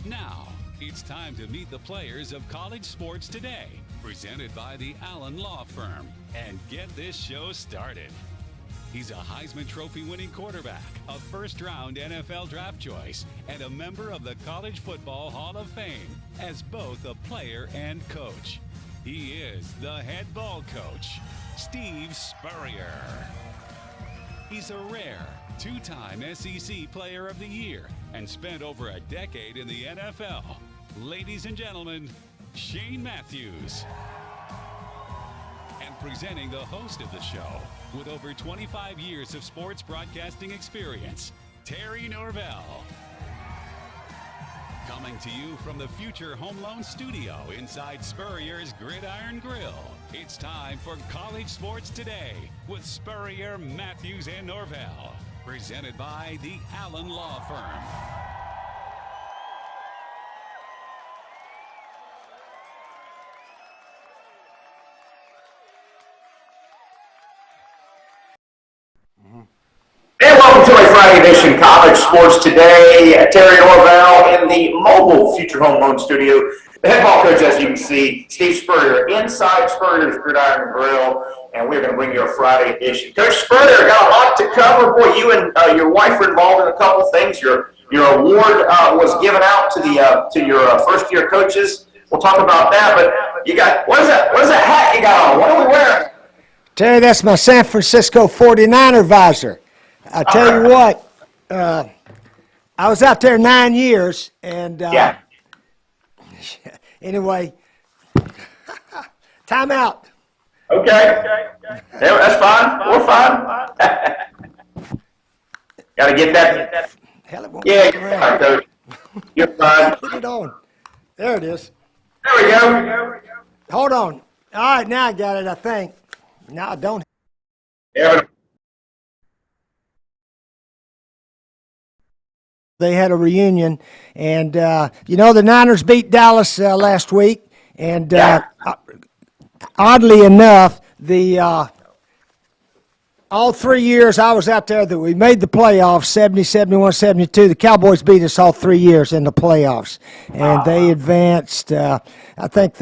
Now, it's time to meet the players of college sports today, presented by the Allen Law Firm, and get this show started. He's a Heisman Trophy winning quarterback, a first-round NFL draft choice, and a member of the College Football Hall of Fame as both a player and coach. He is the head ball coach, Steve Spurrier. He's a rare two-time SEC Player of the Year and spent over a decade in the NFL. Ladies and gentlemen, Shane Matthews. And presenting the host of the show, with over 25 years of sports broadcasting experience, Terry Norvell. Coming to you from the future Home Loan Studio inside Spurrier's Gridiron Grill, it's time for College Sports Today with Spurrier, Matthews, and Norvell. Presented by the Allen Law Firm. And welcome to a Friday edition College Sports Today. Terry Norvell in the mobile Future Home Loan Studio. The head ball coach, as you can see, Steve Spurrier, inside Spurrier's Gridiron Grill, and we're going to bring you a Friday edition. Coach Spurrier, got a lot to cover. Boy, you and your wife are involved in a couple things. Your award was given out to your first-year coaches. We'll talk about that, but you got, what is that hat you got on? What are we wearing? Terry, that's my San Francisco 49er visor. I tell you what, I was out there 9 years, and anyway, time out. Okay. Yeah, that's fine. We're fine. Got to get that. Hell, it won't Yeah, come you're around. fine, Coach. You're fine. Put it on. There it is. There we go. Hold on. All right, now I got it, I think. No, I don't. Yeah. They had a reunion, and, the Niners beat Dallas last week, and oddly enough, all 3 years I was out there that we made the playoffs, 70, 71, 72, the Cowboys beat us all 3 years in the playoffs, and they advanced. I think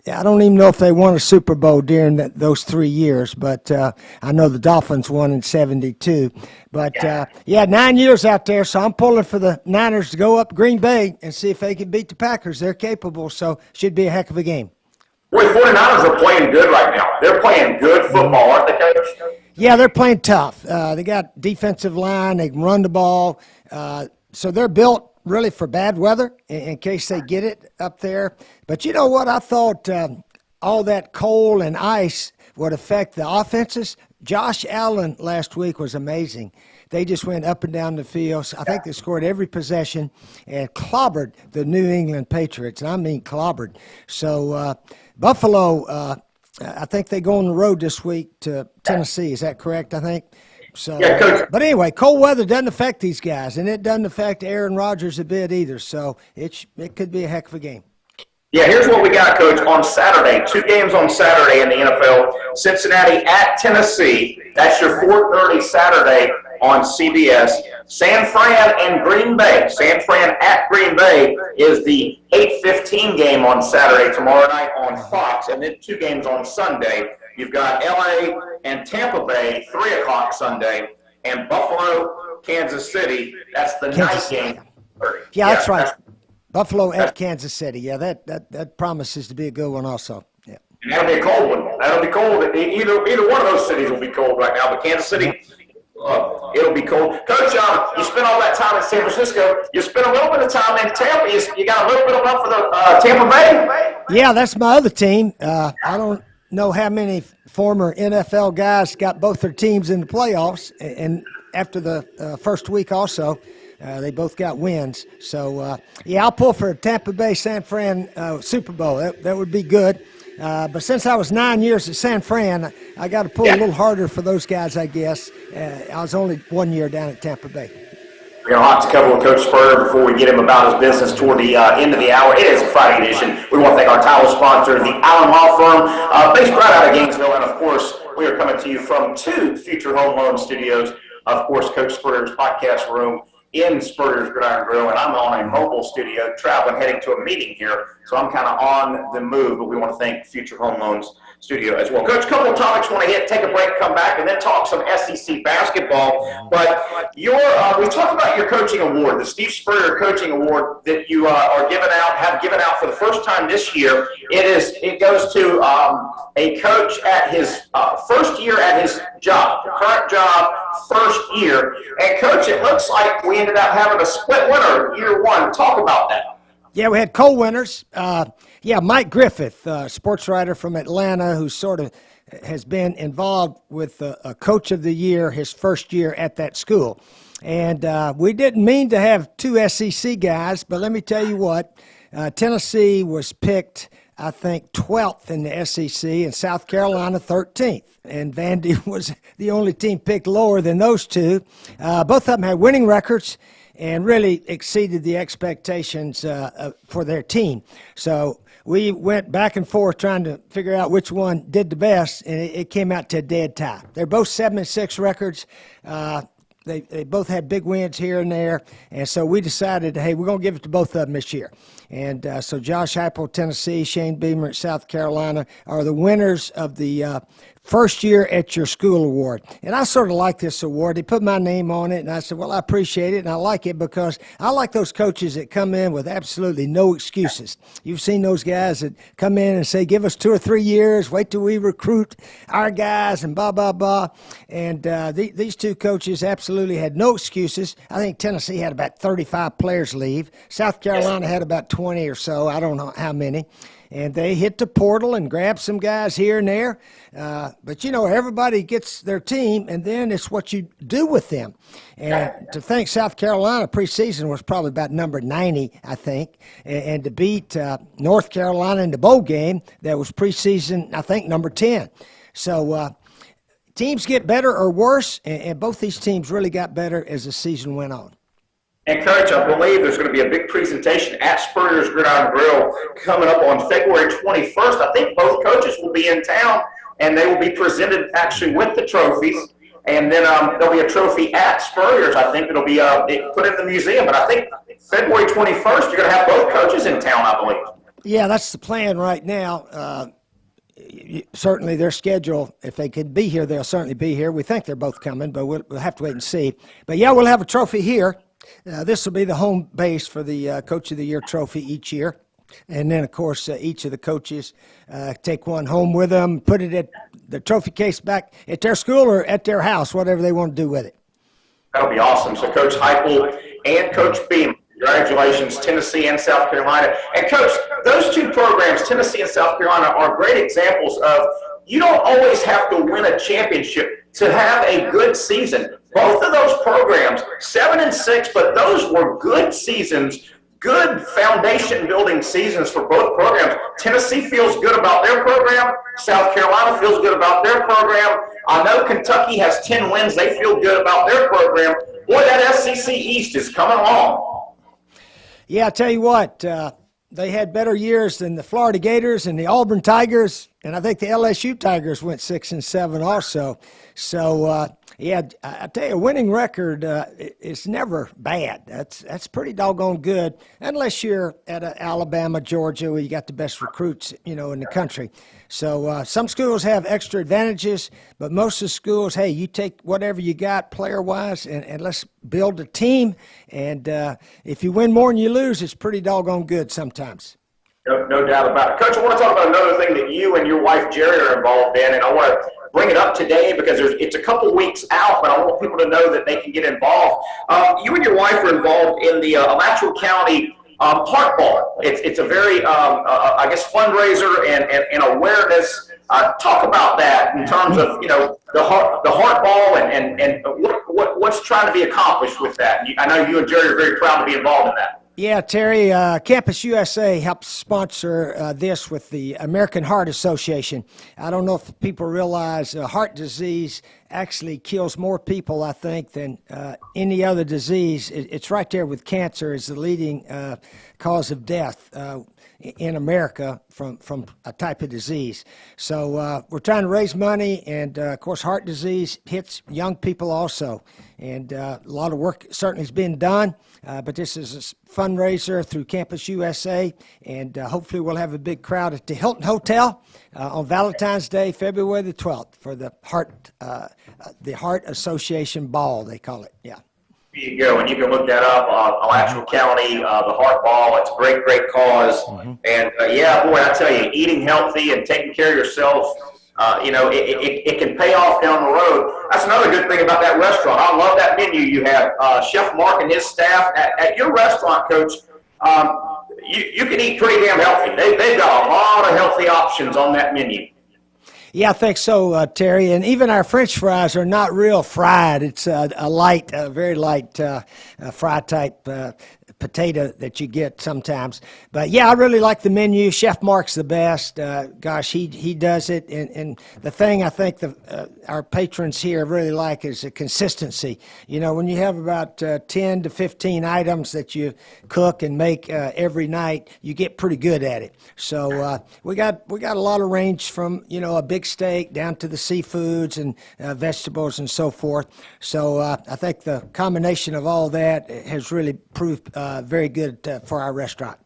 I don't even know if they won a Super Bowl during those 3 years, but I know the Dolphins won in 72. But, 9 years out there, so I'm pulling for the Niners to go up Green Bay and see if they can beat the Packers. They're capable, so should be a heck of a game. Boy, 49ers are playing good right now. They're playing good football, aren't they, Coach? Yeah, they're playing tough. They got defensive line. They can run the ball. So they're built really for bad weather in case they get it up there. But you know what? I thought all that cold and ice would affect the offenses. Josh Allen last week was amazing. They just went up and down the field. I think they scored every possession and clobbered the New England Patriots, and I mean clobbered. So Buffalo, I think they go on the road this week to Tennessee. Is that correct, I think? So, Yeah, Coach. but anyway, cold weather doesn't affect these guys, and it doesn't affect Aaron Rodgers a bit either. So it could be a heck of a game. Yeah, here's what we got, Coach, on Saturday. 2 games on Saturday in the NFL. Cincinnati at Tennessee. That's your 4:30 Saturday on CBS. San Fran and Green Bay. San Fran at Green Bay is the 8:15 game on Saturday, tomorrow night on Fox. And then 2 games on Sunday. You've got L.A. and Tampa Bay, 3 o'clock Sunday. And Buffalo, Kansas City. That's the night game. Yeah, that's right. Buffalo at Kansas City. Yeah, that promises to be a good one also. Yeah. And that'll be a cold one. That'll be cold. Either one of those cities will be cold right now, but Kansas City, it'll be cold. Coach, you spent all that time in San Francisco. You spent a little bit of time in Tampa. You got a little bit of love for the Tampa Bay? Yeah, that's my other team. I don't know how many former NFL guys got both their teams in the playoffs, and after the first week also. They both got wins. So, I'll pull for Tampa Bay, San Fran Super Bowl. That would be good. But since I was 9 years at San Fran, I got to pull a little harder for those guys, I guess. I was only 1 year down at Tampa Bay. We got a lot to cover with Coach Spurrier before we get him about his business toward the end of the hour. It is a Friday edition. We want to thank our title sponsor, the Allen Law Firm, based right out of Gainesville. And, of course, we are coming to you from 2 Future Home Loan Studios. Of course, Coach Spurrier's podcast room in Spurrier's Gridiron Grill, and I'm on a mobile studio traveling, heading to a meeting here. So I'm kind of on the move, but we want to thank Future Home Loans Studio as well. Coach, a couple of topics want to hit, take a break, come back, and then talk some SEC basketball. But we talked about your coaching award, the Steve Spurrier Coaching Award that you have given out for the first time this year. It goes to a coach at his first year at his job, current job, first year. And Coach, it looks like we ended up having a split winner year one. Talk about that. Yeah, we had co-winners. Mike Griffith, sports writer from Atlanta, who sort of has been involved with a Coach of the Year his first year at that school. And we didn't mean to have two SEC guys, but let me tell you what, Tennessee was picked, I think, 12th in the SEC, and South Carolina 13th. And Vandy was the only team picked lower than those two. Both of them had winning records and really exceeded the expectations for their team. So we went back and forth trying to figure out which one did the best, and it came out to a dead tie. They're both 7-6 records. They both had big wins here and there, and so we decided, hey, we're going to give it to both of them this year. And so Josh Heupel, Tennessee, Shane Beamer at South Carolina are the winners of the First Year at Your School Award. And I sort of like this award. They put my name on it, and I said, well, I appreciate it, and I like it because I like those coaches that come in with absolutely no excuses. You've seen those guys that come in and say, give us 2 or 3 years, wait till we recruit our guys, and blah, blah, blah. And these two coaches absolutely had no excuses. I think Tennessee had about 35 players leave. South Carolina had about 20 or so. I don't know how many. And they hit the portal and grabbed some guys here and there. But, everybody gets their team, and then it's what you do with them. And to think South Carolina preseason was probably about number 90, I think. And to beat North Carolina in the bowl game, that was preseason, I think, number 10. So teams get better or worse, and both these teams really got better as the season went on. And Coach, I believe there's going to be a big presentation at Spurrier's Gridiron Grill coming up on February 21st. I think both coaches will be in town, and they will be presented actually with the trophies. And then there'll be a trophy at Spurrier's. I think it'll be put in the museum. But I think February 21st, you're going to have both coaches in town, I believe. Yeah, that's the plan right now. Certainly their schedule, if they could be here, they'll certainly be here. We think they're both coming, but we'll have to wait and see. But, yeah, we'll have a trophy here. This will be the home base for the Coach of the Year trophy each year. And then, of course, each of the coaches take one home with them, put it at the trophy case back at their school or at their house, whatever they want to do with it. That'll be awesome. So Coach Heupel and Coach Beam, congratulations, Tennessee and South Carolina. And, Coach, those two programs, Tennessee and South Carolina, are great examples of you don't always have to win a championship to have a good season. Both of those programs, 7-6, but those were good seasons, good foundation-building seasons for both programs. Tennessee feels good about their program. South Carolina feels good about their program. I know Kentucky has 10 wins. They feel good about their program. Boy, that SEC East is coming along. Yeah, I tell you what, they had better years than the Florida Gators and the Auburn Tigers, and I think the LSU Tigers went 6-7 also. So, yeah, I tell you, a winning record is never bad. That's pretty doggone good, unless you're at Alabama, Georgia, where you got the best recruits, in the country. So some schools have extra advantages, but most of the schools, hey, you take whatever you got player-wise, and let's build a team. And if you win more than you lose, it's pretty doggone good sometimes. No doubt about it. Coach, I want to talk about another thing that you and your wife, Jerry, are involved in, and I want to bring it up today because it's a couple weeks out, but I want people to know that they can get involved. You and your wife are involved in the Alachua County Heart Ball. It's a very, I guess, fundraiser and awareness. Talk about that in terms of, the Heart Ball and what's trying to be accomplished with that. I know you and Jerry are very proud to be involved in that. Yeah, Terry, Campus USA helps sponsor this with the American Heart Association. I don't know if people realize heart disease actually kills more people, I think, than any other disease. It's right there with cancer as the leading cause of death in America from a type of disease. So we're trying to raise money, and of course heart disease hits young people also. And a lot of work certainly has been done, but this is a fundraiser through Campus USA, and hopefully we'll have a big crowd at the Hilton Hotel on Valentine's Day, February the 12th, for the Heart Association Ball, they call it. Yeah. There you go, and you can look that up. Alachua County, the Heart Ball. It's a great, great cause. And yeah, boy, I tell you, eating healthy and taking care of yourself, it can pay off down the road. That's another good thing about that restaurant. I love that menu you have. Chef Mark and his staff at your restaurant, Coach. You can eat pretty damn healthy. They've got a lot of healthy options on that menu. Yeah, I think so, Terry. And even our French fries are not real fried. It's a light, very light fry type potato that you get sometimes. But yeah, I really like the menu. Chef Mark's the best. Gosh, he does it. And the thing I think our patrons here really like is the consistency. You know, when you have about 10 to 15 items that you cook and make every night, you get pretty good at it. So we got a lot of range from, a big steak down to the seafoods and vegetables and so forth. So I think the combination of all that has really proved very good for our restaurant.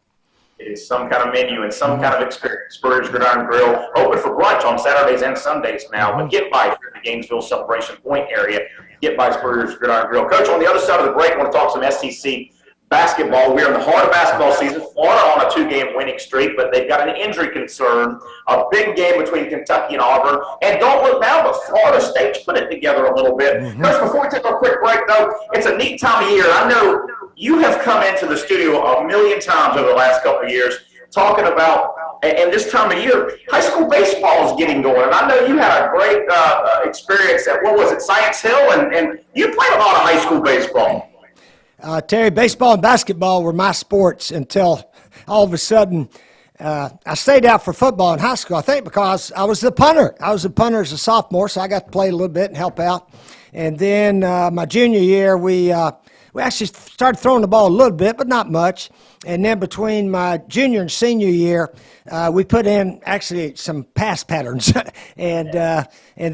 It's some kind of menu and some kind of experience. Spurrier's Gridiron Grill, open for brunch on Saturdays and Sundays now. But get by here in the Gainesville Celebration Point area. Get by Spurrier's Gridiron Grill. Coach, on the other side of the break, I want to talk some SEC basketball. We're in the heart of basketball season. Florida on a 2-game winning streak, but they've got an injury concern. A big game between Kentucky and Auburn. And don't look now, but Florida State's put it together a little bit. Coach, before we take a quick break, though, it's a neat time of year. I know you have come into the studio a million times over the last couple of years talking about, and this time of year, high school baseball is getting going. And I know you had a great experience at, Science Hill, and you played a lot of high school baseball. Terry, baseball and basketball were my sports until all of a sudden I stayed out for football in high school, I think because I was the punter. I was the punter as a sophomore, so I got to play a little bit and help out. And then my junior year, we actually started throwing the ball a little bit, but not much. And then between my junior and senior year, we put in actually some pass patterns. and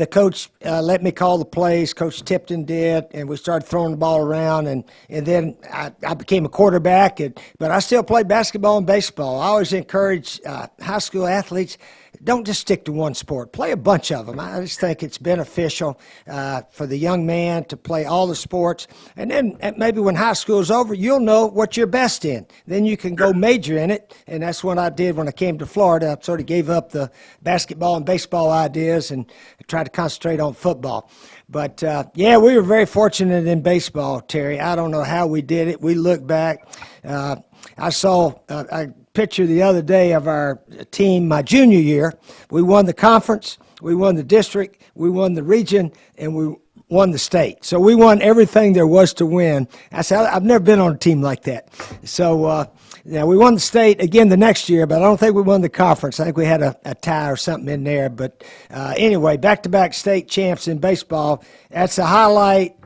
the coach let me call the plays. Coach Tipton did, and we started throwing the ball around. And then I became a quarterback. But I still played basketball and baseball. I always encourage high school athletes, don't just stick to one sport. Play a bunch of them. I just think it's beneficial for the young man to play all the sports. And then maybe when high school is over, you'll know what you're best in. Then you can go major in it. And that's what I did when I came to Florida. I sort of gave up the basketball and baseball ideas and tried to concentrate on football. But, yeah, we were very fortunate in baseball, Terry. I don't know how we did it. We look back. I saw a picture the other day of our team my junior year. We won the conference, we won the district, we won the region, and we won the state. So we won everything there was to win. I said, I've never been on a team like that. So we won the state again the next year, but I don't think we won the conference. I think we had a tie or something in there. But anyway, back-to-back state champs in baseball. That's a highlight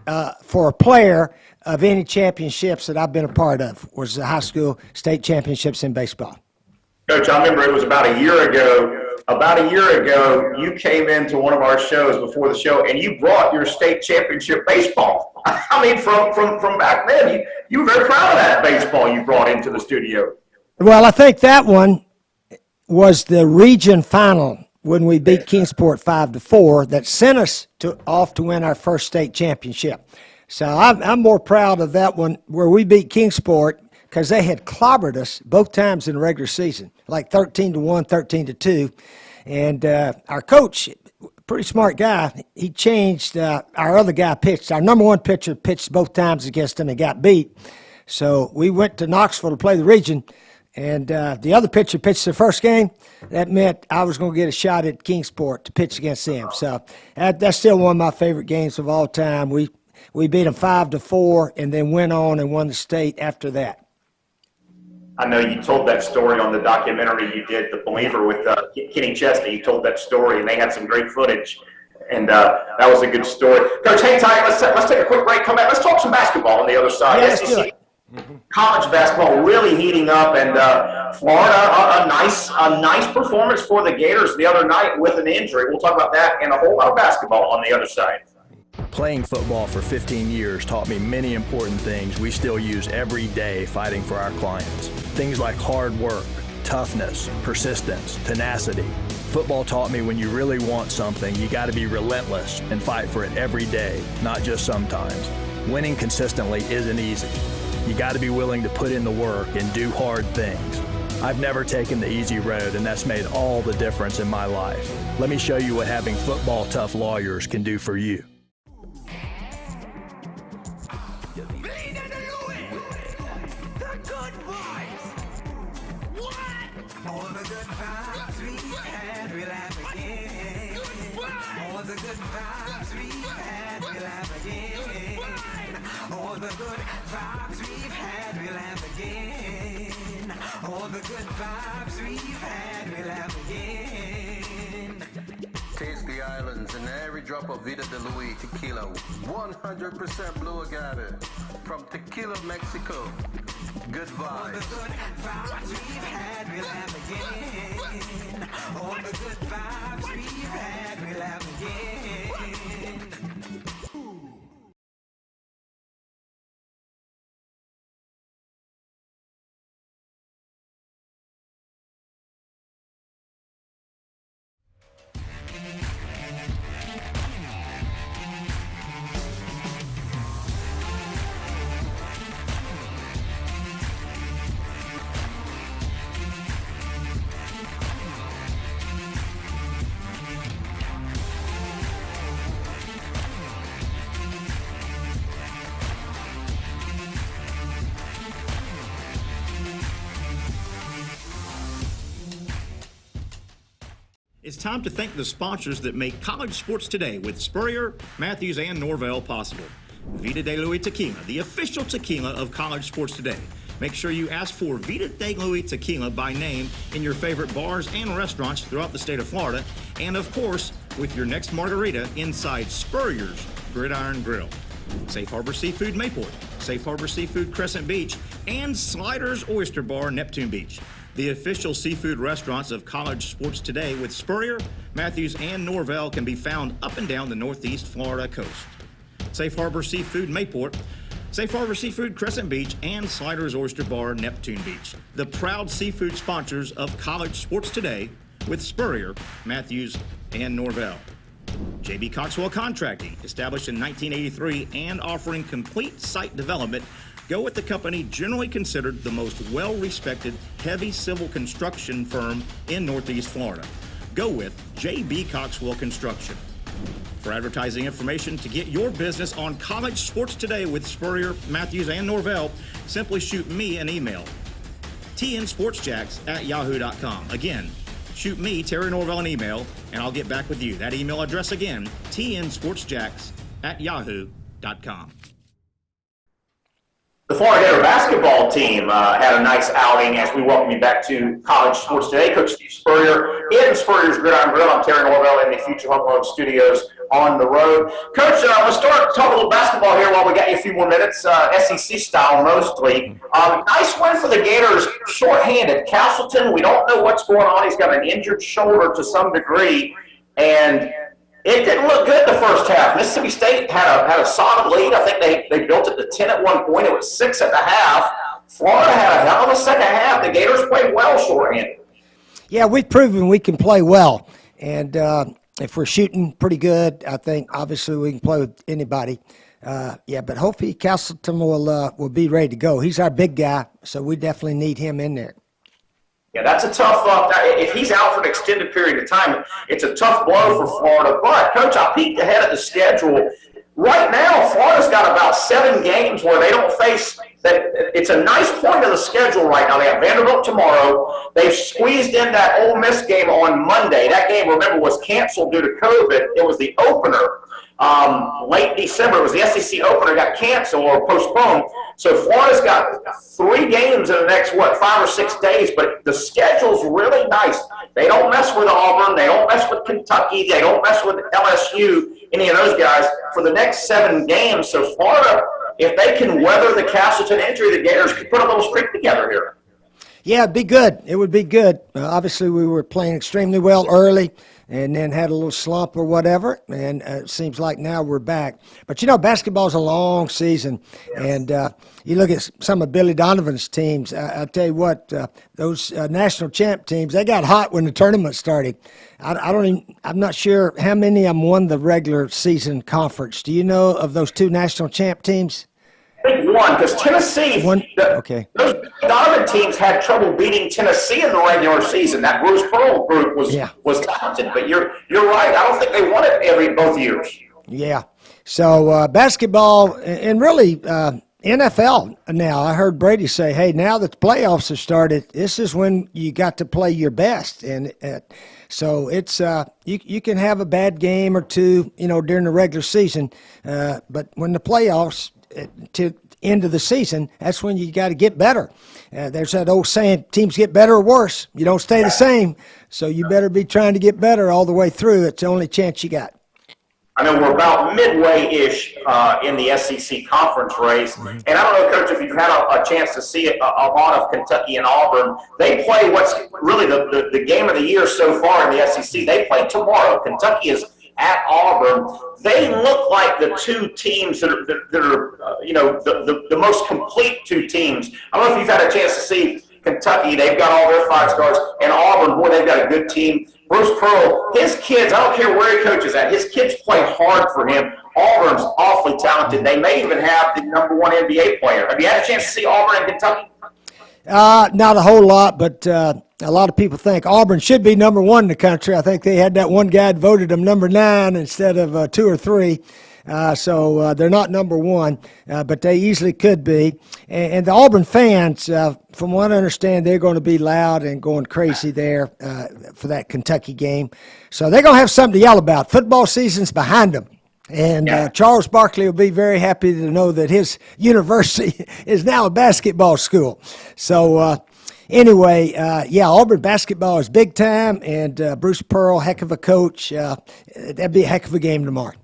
for a player of any championships that I've been a part of, was the high school state championships in baseball. Coach, I remember it was about a year ago. You came into one of our shows before the show, and you brought your state championship baseball. I mean, from back then, you were very proud of that baseball you brought into the studio. Well, I think that one was the region final when we beat Kingsport 5-4 that sent us off to win our first state championship. So I'm more proud of that one where we beat Kingsport because they had clobbered us both times in the regular season, like 13-1, 13-2. And our coach, pretty smart guy, he changed our other guy pitched. Our number one pitcher pitched both times against him and got beat. So we went to Knoxville to play the region. And the other pitcher pitched the first game. That meant I was going to get a shot at Kingsport to pitch against them. So that's still one of my favorite games of all time. We beat them 5-4 and then went on and won the state after that. I know you told that story on the documentary you did, The Believer, with Kenny Chesney. You told that story, and they had some great footage. And that was a good story. Coach, hang tight. Let's take a quick break. Come back. Let's talk some basketball on the other side. Yeah, let's do it. College basketball really heating up, and Florida, a nice performance for the Gators the other night with an injury. We'll talk about that and a whole lot of basketball on the other side. Playing football for 15 years taught me many important things we still use every day fighting for our clients. Things like hard work, toughness, persistence, tenacity. Football taught me when you really want something, you got to be relentless and fight for it every day, not just sometimes. Winning consistently isn't easy. You got to be willing to put in the work and do hard things. I've never taken the easy road, and that's made all the difference in my life. Let me show you what having football tough lawyers can do for you. Taste the islands and every drop of Vida de Luis tequila. 100% blue agave from Tequila, Mexico. Good vibes. All the good vibes we've had, we'll have again. All the good vibes we've had, we'll have again. It's time to thank the sponsors that make College Sports Today with Spurrier, Matthews, and Norvell possible. Vida de Luis Tequila, the official tequila of College Sports Today. Make sure you ask for Vida de Luis Tequila by name in your favorite bars and restaurants throughout the state of Florida. And of course, with your next margarita inside Spurrier's Gridiron Grill. Safe Harbor Seafood Mayport, Safe Harbor Seafood Crescent Beach, and Sliders Oyster Bar Neptune Beach. The official seafood restaurants of College Sports Today with Spurrier, Matthews, and Norvell can be found up and down the Northeast Florida coast. Safe Harbor Seafood Mayport, Safe Harbor Seafood Crescent Beach, and Sliders Oyster Bar Neptune Beach. The proud seafood sponsors of College Sports Today with Spurrier, Matthews, and Norvell. J.B. Coxwell Contracting, established in 1983 and offering complete site development. Go with the company generally considered the most well-respected heavy civil construction firm in Northeast Florida. Go with J.B. Coxwell Construction. For advertising information to get your business on College Sports Today with Spurrier, Matthews, and Norvell, simply shoot me an email, tnsportsjacks@yahoo.com. Again, shoot me, Terry Norvell, an email, and I'll get back with you. That email address again, tnsportsjacks@yahoo.com. The Florida Gator basketball team had a nice outing as we welcome you back to College Sports Today. Coach Steve Spurrier in Spurrier's Gridiron Grill. I'm Terry Norvell in the Future Home Loan Studios on the road. Coach, let's start talking a little basketball here while we got you a few more minutes, SEC style mostly. Nice win for the Gators, shorthanded. Castleton, we don't know what's going on. He's got an injured shoulder to some degree, and it didn't look good the first half. Mississippi State had a solid lead. I think they built it to 10 at one point. It was 6 at the half. Florida had a hell of a second half. The Gators played well shorthanded. Yeah, we've proven we can play well. And if we're shooting pretty good, I think obviously we can play with anybody. But hopefully Castleton will be ready to go. He's our big guy, so we definitely need him in there. Yeah, that's a tough if he's out for an extended period of time, it's a tough blow for Florida. But, Coach, I peeked ahead at the schedule. Right now, Florida's got about 7 games where they don't face that. It's a nice point of the schedule right now. They have Vanderbilt tomorrow. They've squeezed in that Ole Miss game on Monday. That game, remember, was canceled due to COVID. It was the opener. late December. It was the SEC opener got canceled or postponed. So Florida's got 3 games in the next, 5 or 6 days, but the schedule's really nice. They don't mess with Auburn. They don't mess with Kentucky. They don't mess with LSU, any of those guys, for the next 7 games. So Florida, if they can weather the Castleton injury, the Gators could put a little streak together here. Yeah, it'd be good. It would be good. Obviously, we were playing extremely well early and then had a little slump or whatever, and it seems like now we're back. But, basketball's a long season, and you look at some of Billy Donovan's teams. I'll tell you what, those national champ teams, they got hot when the tournament started. I'm not sure how many of them won the regular season conference. Do you know of those 2 national champ teams? I think one, because Tennessee, those Donovan teams had trouble beating Tennessee in the regular season. That Bruce Pearl group was talented, but you're right. I don't think they won it both years. Yeah. So basketball and really NFL now. I heard Brady say, "Hey, now that the playoffs have started, this is when you got to play your best." And so it's you can have a bad game or two, during the regular season, but when the playoffs to end of the season, that's when you got to get better. There's that old saying, teams get better or worse. You don't stay the same, so you better be trying to get better all the way through. It's the only chance you got. I know we're about midway-ish in the SEC conference race, and I don't know, Coach, if you've had a chance to see a lot of Kentucky and Auburn. They play what's really the game of the year so far in the SEC. They play tomorrow. Kentucky is at Auburn. They look like the 2 teams that are the most complete 2 teams. I don't know if you've had a chance to see Kentucky. They've got all their 5 stars. And Auburn, boy, they've got a good team. Bruce Pearl, his kids, I don't care where he coaches at, his kids play hard for him. Auburn's awfully talented. They may even have the #1 NBA player. Have you had a chance to see Auburn and Kentucky? Not a whole lot, but a lot of people think Auburn should be #1 in the country. I think they had that one guy that voted them #9 instead of 2 or 3. So they're not #1, but they easily could be. And the Auburn fans, from what I understand, they're going to be loud and going crazy there for that Kentucky game. So they're going to have something to yell about. Football season's behind them. And Charles Barkley will be very happy to know that his university is now a basketball school. So anyway, Auburn basketball is big time, and Bruce Pearl, heck of a coach. That'd be a heck of a game tomorrow.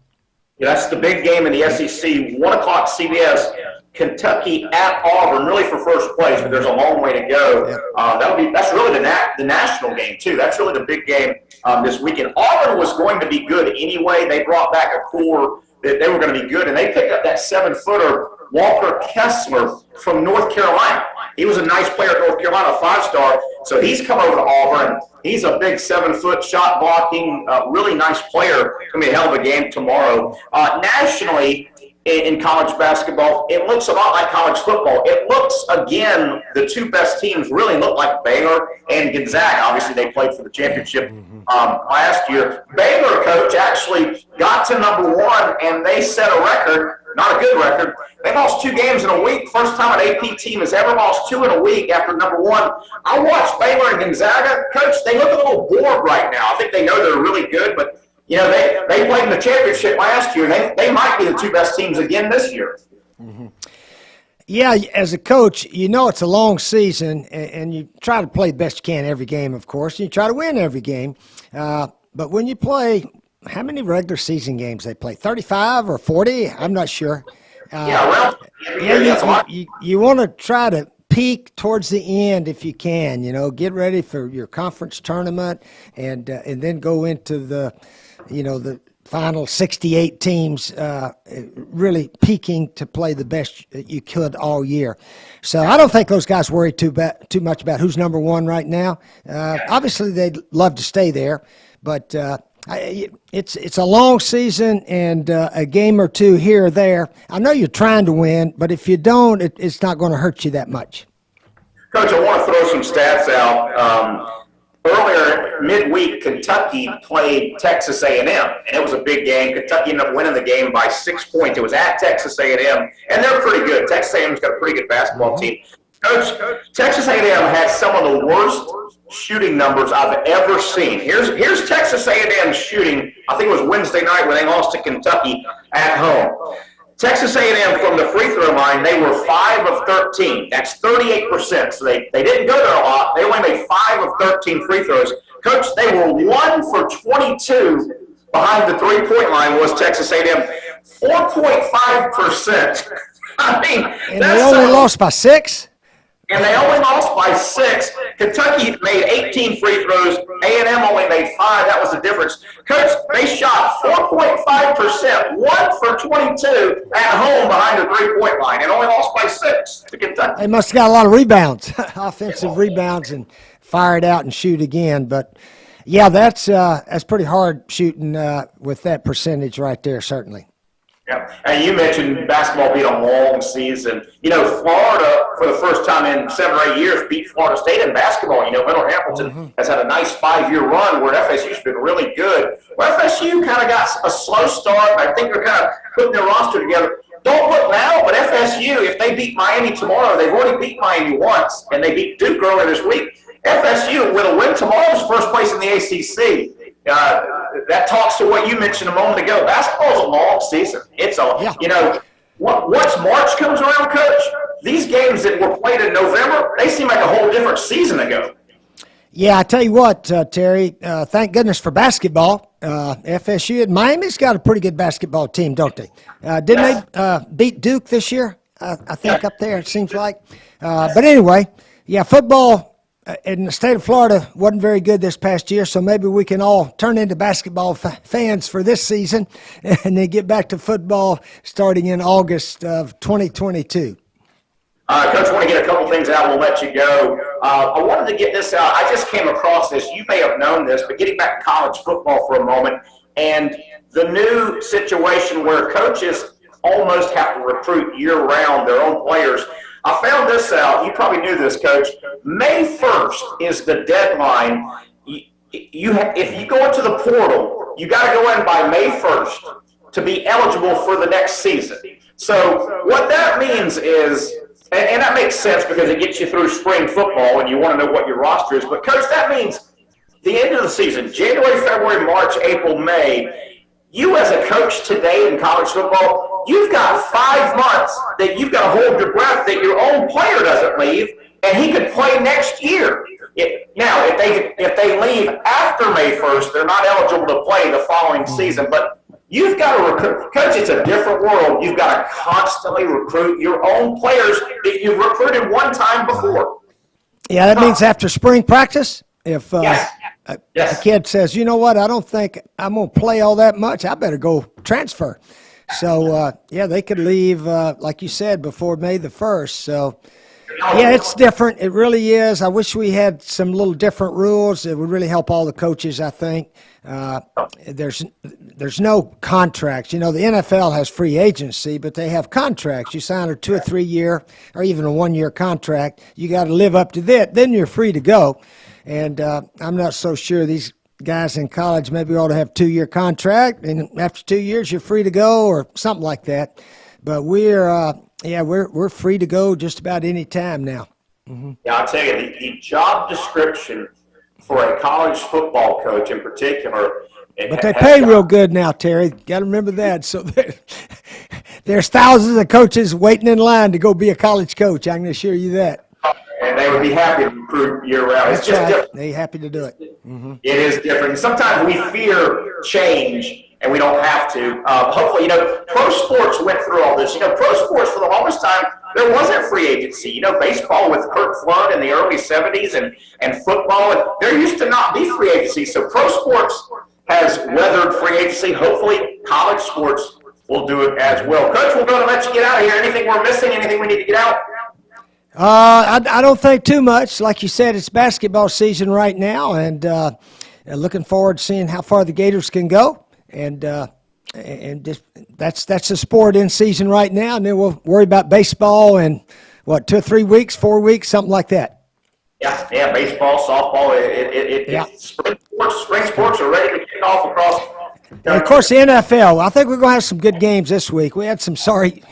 Yeah, that's the big game in the SEC. 1 o'clock CBS, Kentucky at Auburn, really for first place, but there's a long way to go. That's really the national game too. That's really the big game this weekend. Auburn was going to be good anyway. They brought back a core that they were going to be good, and they picked up that 7-footer Walker Kessler from North Carolina. He was a nice player at North Carolina, a 5-star. So he's come over to Auburn. He's a big 7-foot shot blocking, really nice player. It's going to be a hell of a game tomorrow. Nationally, in college basketball, it looks a lot like college football. It looks, again, the 2 best teams really look like Baylor and Gonzaga. Obviously, they played for the championship last year. Baylor, Coach, actually got to #1, and they set a record. Not a good record. They lost 2 games in a week. First time an AP team has ever lost 2 in a week after #1. I watched Baylor and Gonzaga. Coach, they look a little bored right now. I think they know they're really good, but they played in the championship last year. They might be the 2 best teams again this year. Mm-hmm. Yeah, as a coach, it's a long season, and you try to play the best you can every game, of course. And you try to win every game. But when you play, how many regular season games they play? 35 or 40? I'm not sure. You want to try to peak towards the end if you can. Get ready for your conference tournament, and then go into the final 68 teams, really peaking to play the best you could all year. So I don't think those guys worry too much about who's #1 right now. Obviously, they'd love to stay there, but it's a long season, and a game or 2 here or there. I know you're trying to win, but if you don't, it's not going to hurt you that much. Coach, I want to throw some stats out. Earlier midweek, Kentucky played Texas A&M, and it was a big game. Kentucky ended up winning the game by 6 points. It was at Texas A&M, and they're pretty good. Texas A&M's got a pretty good basketball team. Coach, Texas A&M had some of the worst shooting numbers I've ever seen. Here's Texas A&M shooting. I think it was Wednesday night when they lost to Kentucky at home. Texas A&M from the free throw line, they were 5 of 13. That's 38%. So they didn't go there a lot. They only made 5 of 13 free throws. Coach, they were 1 for 22 behind the three-point line was Texas A&M. 4.5%. I mean, and they only lost by 6? And they only lost by 6. Kentucky made 18 free throws. A&M only made 5. That was the difference. Coach, they shot 4.5%, 1 for 22 at home behind the three-point line, and only lost by 6 to Kentucky. They must have got a lot of rebounds, offensive rebounds, and fire it out and shoot again. But, yeah, that's pretty hard shooting with that percentage right there, certainly. Yeah, and you mentioned basketball being a long season. You know, Florida, for the first time in 7 or 8 years, beat Florida State in basketball. You know, Miller Hamilton has had a nice 5-year run where FSU's been really good. Well, FSU kind of got a slow start. I think they're kind of putting their roster together. Don't look now, but FSU, if they beat Miami tomorrow, they've already beat Miami once, and they beat Duke earlier this week. FSU, with a win tomorrow, is first place in the ACC. That talks to what you mentioned a moment ago. Basketball is a long season. It's you know, once March comes around, Coach, these games that were played in November, they seem like a whole different season ago. Yeah, I tell you what, Terry, thank goodness for basketball. FSU and Miami's got a pretty good basketball team, don't they? Didn't they beat Duke this year? I think up there, it seems like. But anyway, yeah, football in the state of Florida wasn't very good this past year, so maybe we can all turn into basketball fans for this season and then get back to football starting in August of 2022. Coach, I want to get a couple things out. We'll let you go. I wanted to get this out. I just came across this. You may have known this, but getting back to college football for a moment and the new situation where coaches almost have to recruit year-round their own players. I found this out. You probably knew this, Coach. May 1st is the deadline. If you go into the portal, you got to go in by May 1st to be eligible for the next season. So what that means is, and that makes sense because it gets you through spring football and you want to know what your roster is. But, Coach, that means the end of the season, January, February, March, April, May, you as a coach today in college football, you've got 5 months that you've got to hold your breath that your own player doesn't leave, and he could play next year. Now, if they leave after May 1st, they're not eligible to play the following season. But you've got to recruit. Coach, it's a different world. You've got to constantly recruit your own players that you've recruited one time before. Yeah, that means after spring practice, if Yes. the kid says, you know what, I don't think I'm going to play all that much, I better go transfer. So, yeah, they could leave, like you said, before May the 1st. So, yeah, it's different. It really is. I wish we had some little different rules. It would really help all the coaches, I think. There's no contracts. You know, the NFL has free agency, but they have contracts. You sign a 2 or 3 year or even a 1 year contract. You got to live up to that. Then you're free to go. And I'm not so sure these guys in college maybe ought to have 2 year contract, and after 2 years you're free to go or something like that. But we're free to go just about any time now. Mm-hmm. Yeah, I'll tell you, the job description for a college football coach in particular. But they pay real good now, Terry. Got to remember that. So there's thousands of coaches waiting in line to go be a college coach. I can assure you that. And they would be happy to recruit year-round. It's just different. They're happy to do it. Mm-hmm. It is different. Sometimes we fear change, and we don't have to. Hopefully, you know, pro sports went through all this. You know, pro sports for the longest time, there wasn't free agency. You know, baseball with Curt Flood in the early 70s and football, there used to not be free agency. So pro sports has weathered free agency. Hopefully, college sports will do it as well. Coach, we're going to let you get out of here. Anything we're missing? Anything we need to get out? I don't think too much. Like you said, it's basketball season right now, and looking forward to seeing how far the Gators can go. And just, that's the sport in season right now. And then we'll worry about baseball in 2 or 3 weeks, 4 weeks, something like that. Yeah, baseball, softball. Spring sports are ready to kick off across. And of course, the NFL. I think we're going to have some good games this week. We had some sorry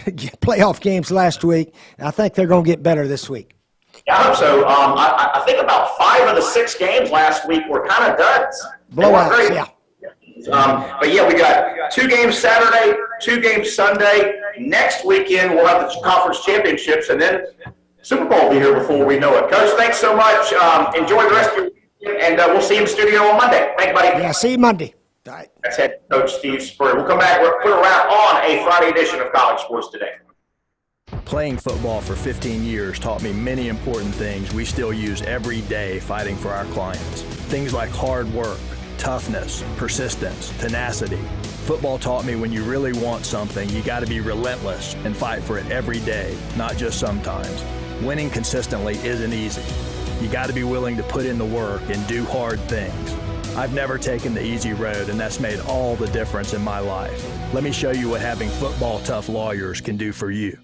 playoff games last week. I think they're going to get better this week. Yeah, I hope so. I think about 5 of the 6 games last week were kind of duds. Blowouts, yeah. But yeah, we got 2 games Saturday, 2 games Sunday. Next weekend, we'll have the conference championships, and then Super Bowl will be here before we know it. Coach, thanks so much. Enjoy the rest of your weekend, and we'll see you in the studio on Monday. Thanks, buddy. Yeah, see you Monday. All right. That's head coach Steve Spurrier. We'll come back. We'll put a wrap on a Friday edition of College Sports Today. Playing football for 15 years taught me many important things we still use every day fighting for our clients. Things like hard work, toughness, persistence, tenacity. Football taught me when you really want something, you got to be relentless and fight for it every day, not just sometimes. Winning consistently isn't easy. You got to be willing to put in the work and do hard things. I've never taken the easy road, and that's made all the difference in my life. Let me show you what having football tough lawyers can do for you.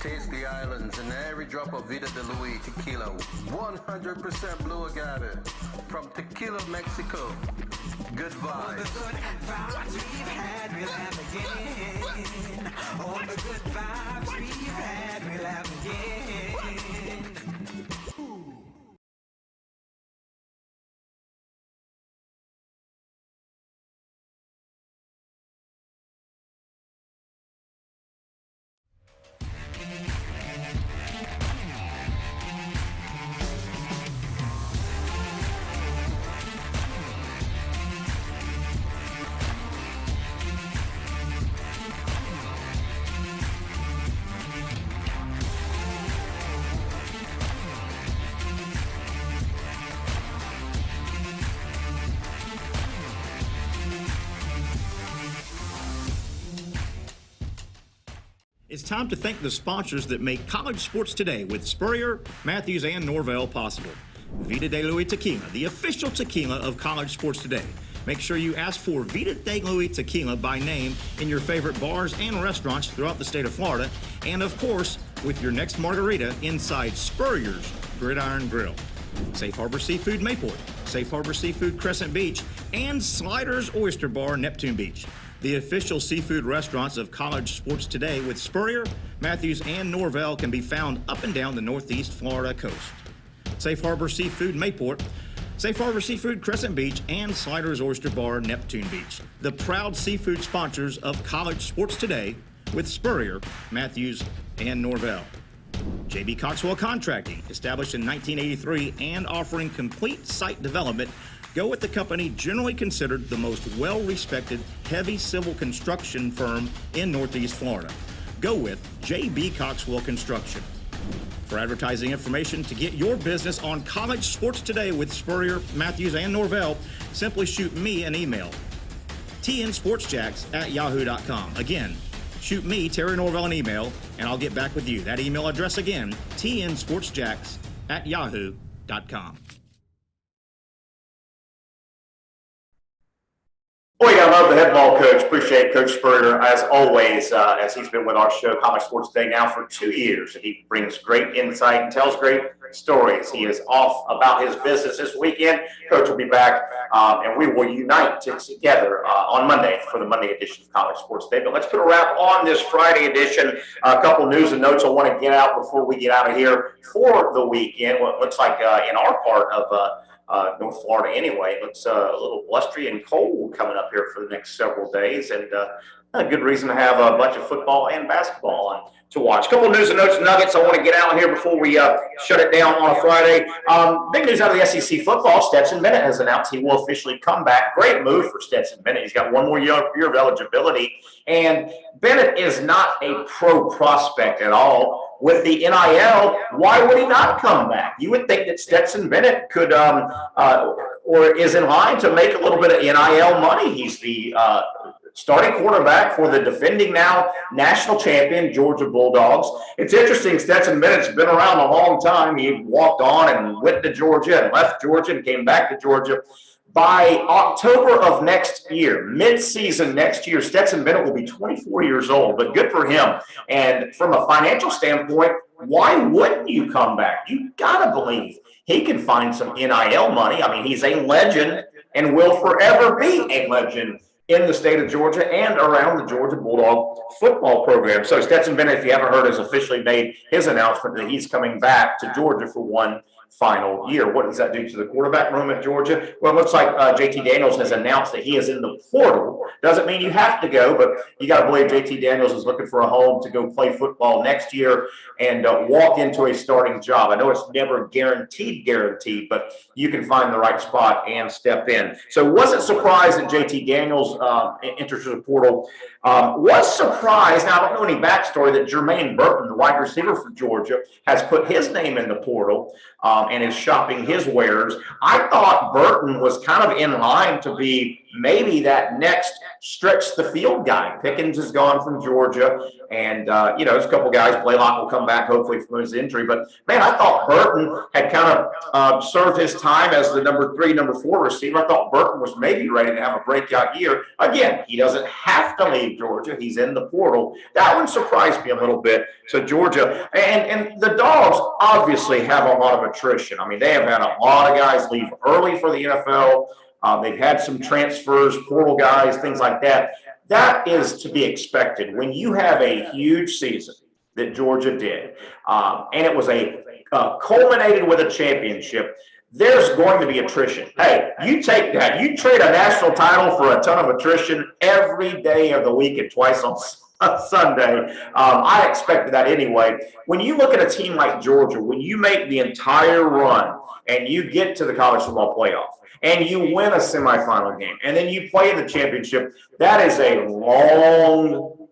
Taste the islands and every drop of Vida de Luis tequila. 100% blue agave from Tequila, Mexico. Good vibes. It's time to thank the sponsors that make College Sports Today with Spurrier, Matthews, and Norvell possible. Vida de Luis Tequila, the official tequila of College Sports Today. Make sure you ask for Vida de Luis Tequila by name in your favorite bars and restaurants throughout the state of Florida, and of course, with your next margarita inside Spurrier's Gridiron Grill. Safe Harbor Seafood Mayport, Safe Harbor Seafood Crescent Beach, and Sliders Oyster Bar Neptune Beach. The official seafood restaurants of College Sports Today with Spurrier, Matthews, and Norvell can be found up and down the Northeast Florida coast. Safe Harbor Seafood Mayport, Safe Harbor Seafood Crescent Beach, and Sliders Oyster Bar Neptune Beach. The proud seafood sponsors of College Sports Today with Spurrier, Matthews, and Norvell. J.B. Coxwell Contracting, established in 1983 and offering complete site development. Go with the company generally considered the most well-respected heavy civil construction firm in Northeast Florida. Go with J.B. Coxwell Construction. For advertising information to get your business on College Sports Today with Spurrier, Matthews, and Norvell, simply shoot me an email, tnsportsjacks@yahoo.com. Again, shoot me, Terry Norvell, an email, and I'll get back with you. That email address again, tnsportsjacks@yahoo.com. Boy, I love the head ball coach. Appreciate Coach Spurrier, as always, as he's been with our show, College Sports Today, now for 2 years. He brings great insight and tells great stories. He is off about his business this weekend. Coach will be back, and we will unite together on Monday for the Monday edition of College Sports Today. But let's put a wrap on this Friday edition. A couple news and notes I want to get out before we get out of here for the weekend. What looks like in our part of North Florida anyway. It looks a little blustery and cold coming up here for the next several days, and a good reason to have a bunch of football and basketball on to watch. A couple of news and notes and nuggets I want to get out here before we shut it down on a Friday. Big news out of the SEC football. Stetson Bennett has announced he will officially come back. Great move for Stetson Bennett. He's got one more year of eligibility, and Bennett is not a pro prospect at all. With the NIL, why would he not come back? You would think that Stetson Bennett could or is in line to make a little bit of NIL money. He's the starting quarterback for the defending now national champion Georgia Bulldogs. It's interesting, Stetson Bennett's been around a long time. He walked on and went to Georgia and left Georgia and came back to Georgia. By October of next year, mid-season next year, Stetson Bennett will be 24 years old, but good for him. And from a financial standpoint, why wouldn't you come back? You got to believe he can find some NIL money. I mean, he's a legend and will forever be a legend in the state of Georgia and around the Georgia Bulldog football program. So Stetson Bennett, if you haven't heard, has officially made his announcement that he's coming back to Georgia for one final year. What does that do to the quarterback room at Georgia? Well, it looks like JT Daniels has announced that he is in the portal. Doesn't mean you have to go, but you got to believe JT Daniels is looking for a home to go play football next year and walk into a starting job. I know it's never guaranteed, but you can find the right spot and step in. So wasn't surprised that JT Daniels enters the portal. Was surprised, now I don't know any backstory, that Jermaine Burton, the wide receiver for Georgia, has put his name in the portal and is shopping his wares. I thought Burton was kind of in line to be maybe that next stretch the field guy. Pickens is gone from Georgia, and there's a couple guys. Blaylock will come back hopefully from his injury, but man, I thought Burton had kind of served his time as the number 3, number 4 receiver. I thought Burton was maybe ready to have a breakout year. Again, he doesn't have to leave Georgia. He's in the portal. That one surprised me a little bit. So Georgia and the Dogs obviously have a lot of attrition. I mean, they have had a lot of guys leave early for the NFL. They've had some transfers, portal guys, things like that. That is to be expected. When you have a huge season that Georgia did, and it was culminated with a championship, there's going to be attrition. Hey, you take that. You trade a national title for a ton of attrition every day of the week and twice on Sunday. I expected that anyway. When you look at a team like Georgia, when you make the entire run and you get to the college football playoff, and you win a semifinal game, and then you play in the championship, that is a long,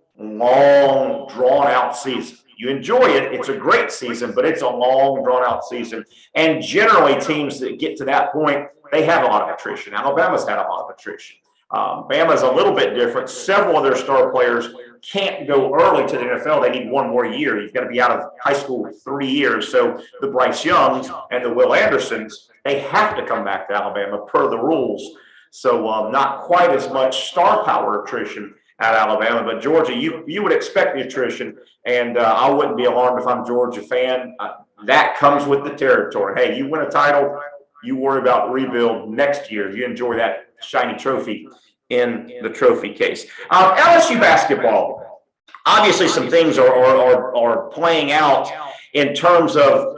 drawn-out season. You enjoy it. It's a great season, but it's a long, drawn-out season. And generally, teams that get to that point, they have a lot of attrition. Alabama's had a lot of attrition. Bama's a little bit different. Several of their star players can't go early to the NFL. They need one more year. You've got to be out of high school 3 years. So the Bryce Youngs and the Will Andersons, they have to come back to Alabama per the rules. So not quite as much star power attrition at Alabama, but Georgia, you would expect the attrition, and I wouldn't be alarmed if I'm a Georgia fan. That comes with the territory. Hey, you win a title, you worry about rebuild next year. You enjoy that shiny trophy in the trophy case. LSU basketball, obviously some things are playing out in terms of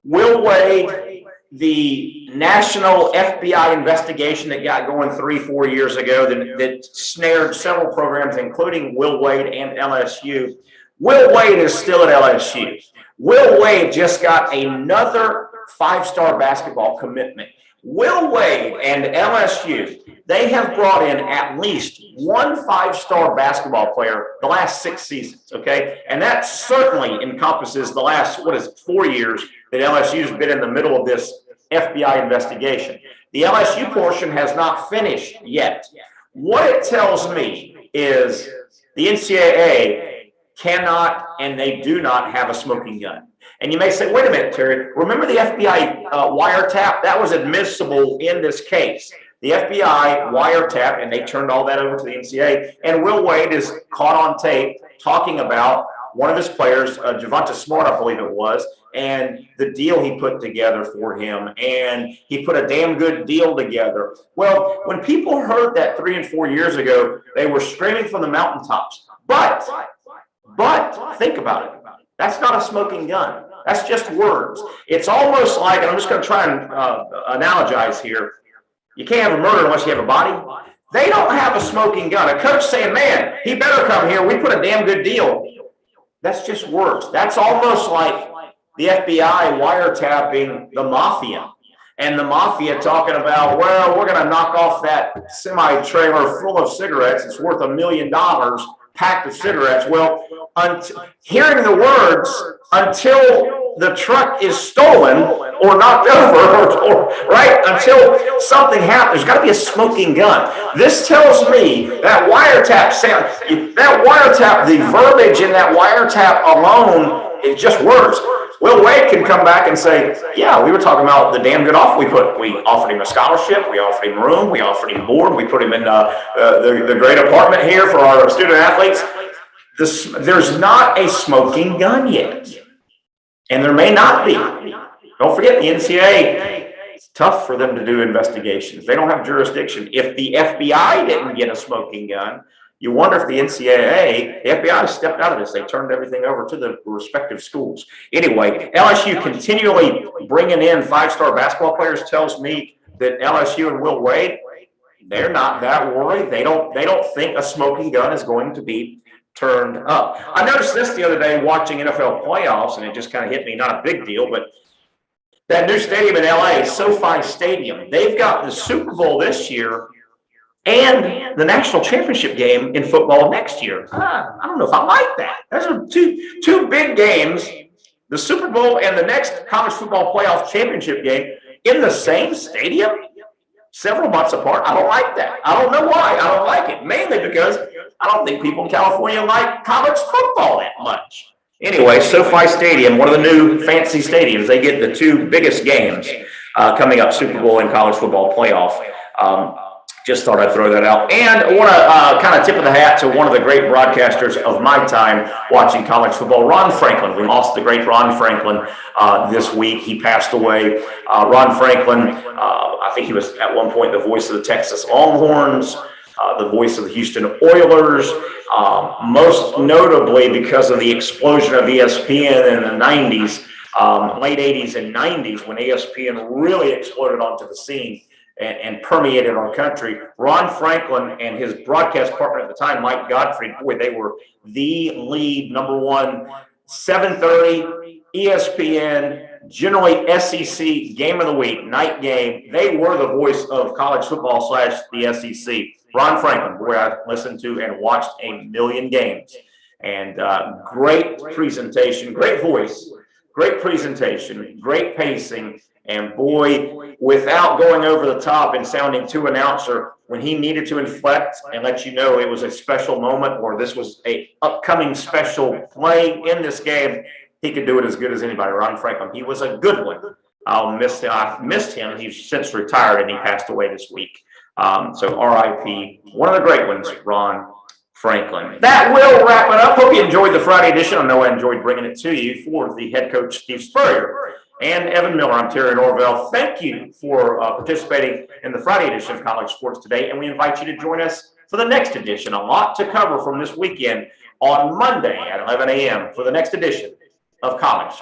Will Wade, the national FBI investigation that got going 3-4 years ago that snared several programs, including Will Wade and LSU. Will Wade is still at LSU. Will Wade just got another 5-star basketball commitment. Will Wade and LSU, they have brought in at least one 5-star basketball player the last 6 seasons, okay? And that certainly encompasses the last, 4 years that LSU's been in the middle of this FBI investigation. The LSU portion has not finished yet. What it tells me is the NCAA cannot and they do not have a smoking gun. And you may say, wait a minute, Terry, remember the FBI wiretap? That was admissible in this case. The FBI wiretapped, and they turned all that over to the NCAA. And Will Wade is caught on tape talking about one of his players, Javonte Smart, I believe it was, and the deal he put together for him. And he put a damn good deal together. Well, when people heard that 3 and 4 years ago, they were screaming from the mountaintops. But think about it. That's not a smoking gun. That's just words. It's almost like, and I'm just going to try and analogize here, you can't have a murder unless you have a body. They don't have a smoking gun. A coach saying, man, he better come here. We put a damn good deal. That's just words. That's almost like the FBI wiretapping the mafia. And the mafia talking about, well, we're going to knock off that semi-trailer full of cigarettes. It's worth $1 million. pack of cigarettes. Well, hearing the words, until the truck is stolen or knocked over, or right, until something happens, there's got to be a smoking gun. This tells me that wiretap sound, the verbiage in that wiretap alone, is just words. Will Wade can come back and say, yeah, we were talking about the damn good offer we put. We offered him a scholarship, we offered him room, we offered him board, we put him in the great apartment here for our student athletes. There's not a smoking gun yet. And there may not be. Don't forget, the NCAA, it's tough for them to do investigations. They don't have jurisdiction. If the FBI didn't get a smoking gun, you wonder if the NCAA, the FBI stepped out of this. They turned everything over to the respective schools. Anyway, LSU continually bringing in five-star basketball players tells me that LSU and Will Wade, they're not that worried. They don't think a smoking gun is going to be turned up. I noticed this the other day watching NFL playoffs, and it just kind of hit me, not a big deal, but that new stadium in LA, SoFi Stadium, they've got the Super Bowl this year and the national championship game in football next year. I don't know if I like that. Those are two big games, the Super Bowl and the next college football playoff championship game in the same stadium, several months apart. I don't like that. I don't know why. I don't like it. Mainly because I don't think people in California like college football that much. Anyway, SoFi Stadium, one of the new fancy stadiums, they get the two biggest games coming up, Super Bowl and college football playoff. Just thought I'd throw that out. And I want to kind of tip of the hat to one of the great broadcasters of my time watching college football, Ron Franklin. We lost the great Ron Franklin this week. He passed away. Ron Franklin, I think he was at one point the voice of the Texas Longhorns, the voice of the Houston Oilers, most notably because of the explosion of ESPN in the 90s, late 80s and 90s, when ESPN really exploded onto the scene and permeated our country. Ron Franklin and his broadcast partner at the time, Mike Godfrey, boy, they were the lead number one, 7:30, ESPN, generally SEC game of the week, night game. They were the voice of college football / the SEC. Ron Franklin, boy, I listened to and watched a million games. And great presentation, great voice, great presentation, great pacing. And boy, without going over the top and sounding too announcer, when he needed to inflect and let you know it was a special moment or this was a upcoming special play in this game, he could do it as good as anybody. Ron Franklin, he was a good one. I've missed him. He's since retired and he passed away this week. So RIP, one of the great ones, Ron Franklin. That will wrap it up. Hope you enjoyed the Friday edition. I know I enjoyed bringing it to you for the head coach, Steve Spurrier, and Evan Miller. I'm Terry Norvell. Thank you for participating in the Friday edition of College Sports Today, and we invite you to join us for the next edition. A lot to cover from this weekend on Monday at 11 a.m. for the next edition of College